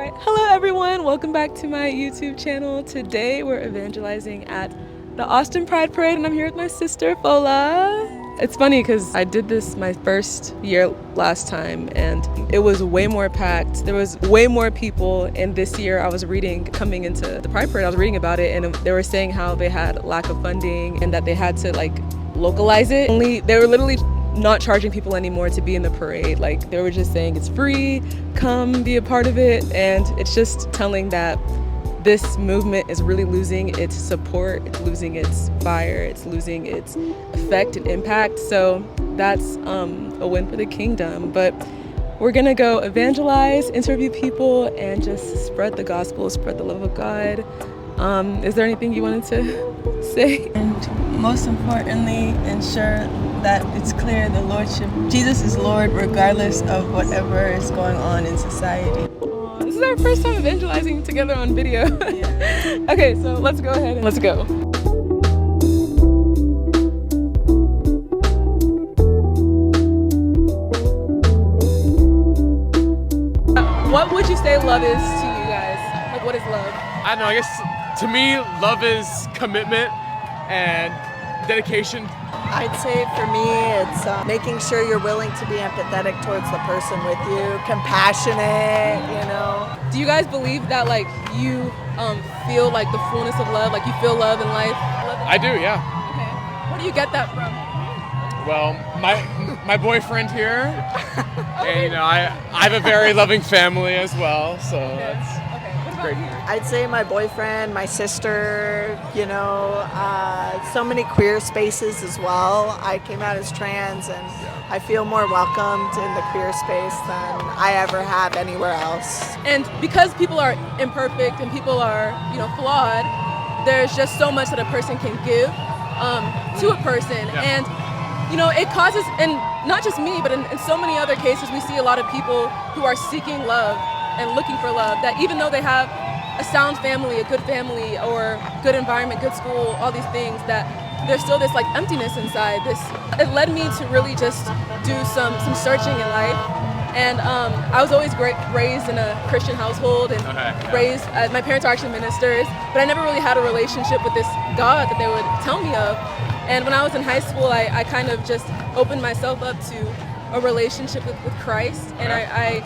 Alright, hello everyone, welcome back to my YouTube channel. Today we're evangelizing at the Austin Pride Parade and I'm here with my sister Fola. It's funny because I did this my first year last time and it was way more packed. There was way more people, and this year I was reading, coming into the Pride Parade, I was reading about it and they were saying how they had lack of funding and that they had to like localize it. They were literally not charging people anymore to be in the parade. Like they were just saying it's free, come be a part of it. And it's just telling that this movement is really losing its support, it's losing its fire, it's losing its effect and impact. So that's a win for the kingdom. But we're gonna go evangelize, interview people, and just spread the gospel, spread the love of God. Is there anything you wanted to say? And most importantly, ensure that it's clear the Lordship, Jesus is Lord regardless of whatever is going on in society. This is our first time evangelizing together on video. Yeah. Okay, so let's go ahead and let's go. What would you say love is to you guys? Like, what is love? I don't know, I guess to me, love is commitment and dedication. I'd say for me, it's making sure you're willing to be empathetic towards the person with you, compassionate, you know. Do you guys believe that like you feel like the fullness of love, like you feel love in life? I do, yeah. Okay. Where do you get that from? Well, my boyfriend here, and you know, I have a very loving family as well, so that's Okay. What about great. you? I'd say my boyfriend, my sister, you know, so many queer spaces as well. I came out as trans and I feel more welcomed in the queer space than I ever have anywhere else. And because people are imperfect and people are, you know, flawed, there's just so much that a person can give to a person. Yeah. And, you know, it causes, and not just me, but in so many other cases, we see a lot of people who are seeking love and looking for love, that even though they have a sound family, a good family, or good environment, good school, all these things, that there's still this like emptiness inside. It led me to really just do some searching in life. And I was always raised in a Christian household and raised, my parents are actually ministers, but I never really had a relationship with this God that they would tell me of. And when I was in high school, I kind of just opened myself up to a relationship with Christ, and I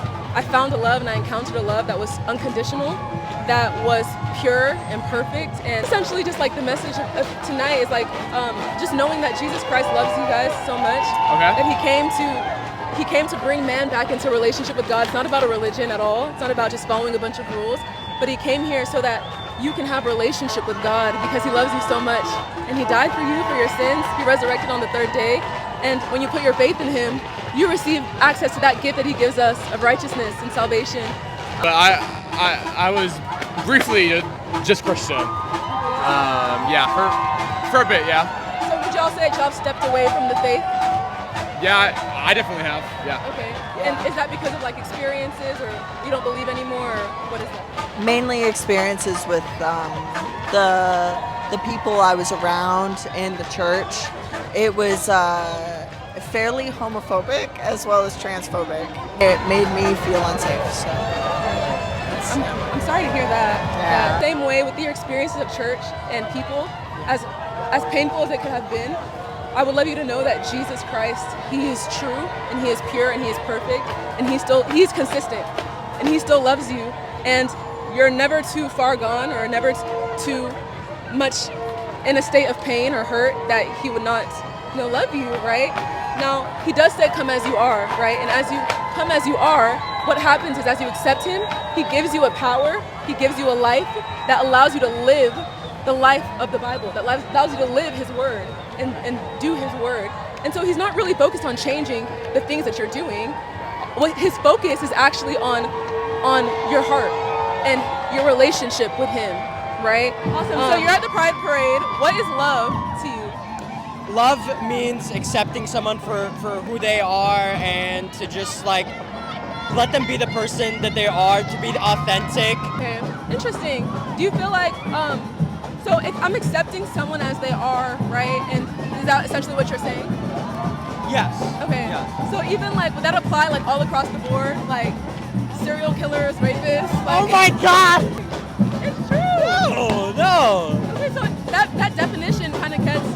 found a love and I encountered a love that was unconditional, that was pure and perfect. And essentially just like the message of tonight is like just knowing that Jesus Christ loves you guys so much, that he came to bring man back into a relationship with God. It's not about a religion at all. It's not about just following a bunch of rules, but he came here so that you can have a relationship with God because he loves you so much. And he died for you, for your sins. He resurrected on the third day. And when you put your faith in him, you receive access to that gift that he gives us of righteousness and salvation. But I was briefly just Christian. Yeah, for a bit, yeah. So would y'all say that y'all stepped away from the faith? Yeah, I definitely have, yeah. Okay. And is that because of like experiences, or you don't believe anymore, or what is that? Mainly experiences with the people I was around in the church. It was fairly homophobic as well as transphobic. It made me feel unsafe. So I'm sorry to hear that. Yeah. Same way with your experiences of church and people, as painful as it could have been, I would love you to know that Jesus Christ, he is true and he is pure and he is perfect and he's consistent and he still loves you, and you're never too far gone or never too much in a state of pain or hurt that he would not, you know, love you, right? Now, he does say come as you are, right? And as you come as you are, what happens is as you accept him, he gives you a power, he gives you a life that allows you to live the life of the Bible, that allows you to live his word and do his word. And so he's not really focused on changing the things that you're doing. What his focus is actually on your heart and your relationship with him, right? Awesome. So you're at the Pride Parade. What is love to you? Love means accepting someone for who they are and to just like let them be the person that they are, to be authentic. Okay, interesting. Do you feel like, so if I'm accepting someone as they are, right? And is that essentially what you're saying? Yes. Okay. Yeah. So even like, would that apply like all across the board? Like, serial killers, rapists. Oh Like, my God! it's true. No. Okay, so that definition kind of gets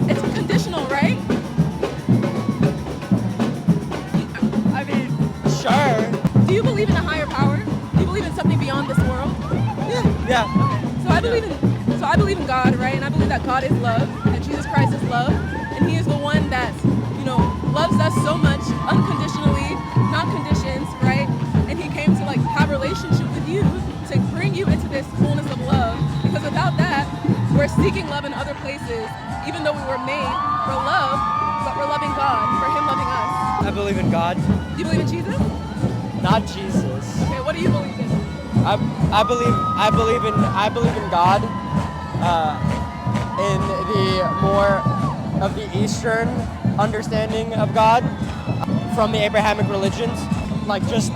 it's conditional, right? I mean, sure. Do you believe in a higher power? Do you believe in something beyond this world? Yeah. So I believe in God, right? And I believe that God is love, and Jesus Christ is love, and He is the one that loves us so much unconditionally, not conditions, right? And He came to like have a relationship with you to bring you into this fullness of love. Because without that, we're seeking love in other places, even though we were made for love, but we're loving God for Him loving us. I believe in God, Do you believe in Jesus? not Jesus. Okay, what do you believe in? I believe in God, in the more of the Eastern understanding of God from the Abrahamic religions, like just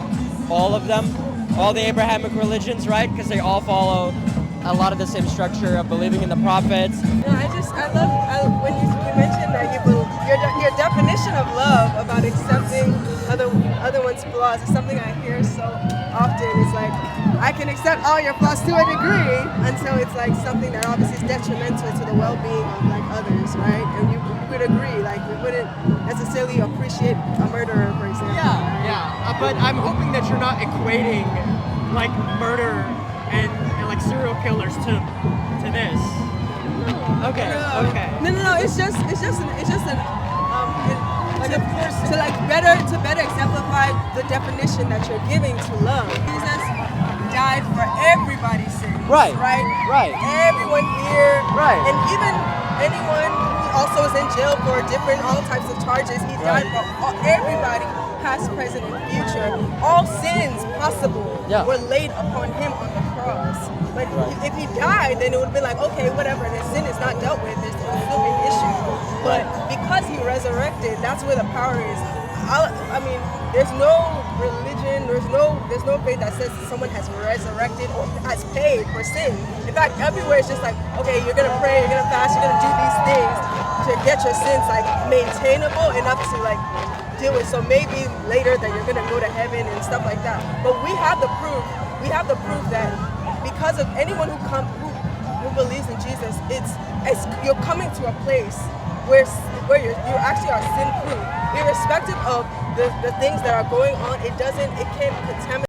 all of them, all the Abrahamic religions, right? Because they all follow a lot of the same structure of believing in the prophets. I love when you mentioned that your definition of love about accepting other one's flaws is something I hear so often. It's like, I can accept all your flaws to a degree until it's like something that obviously is detrimental to the well-being of like others, right? And you would agree, like we wouldn't necessarily appreciate a murderer, for example. Yeah. But I'm hoping that you're not equating like murder and like serial killers to this. Okay. No. It's just to better exemplify the definition that you're giving to love. Jesus died for everybody's sins. Right. Right. Everyone here. Right. And even anyone who also is in jail for all types of charges. He died for everybody, past, present, and future. All sins possible were laid upon him on the cross. But if he died, then it would be like, okay, whatever, the sin is not dealt with, there's still be an issue. But because he resurrected, that's where the power is. I mean, there's no religion, there's no faith that says someone has resurrected or has paid for sin. In fact, everywhere it's just like, okay, you're gonna pray, you're gonna fast, you're gonna do these things to get your sins like maintainable enough to like deal with. So maybe later that you're gonna go to heaven and stuff like that. But we have the proof. We have the proof that because of anyone who believes in Jesus, it's you're coming to a place where you actually are sin proof, irrespective of the things that are going on. It can't contaminate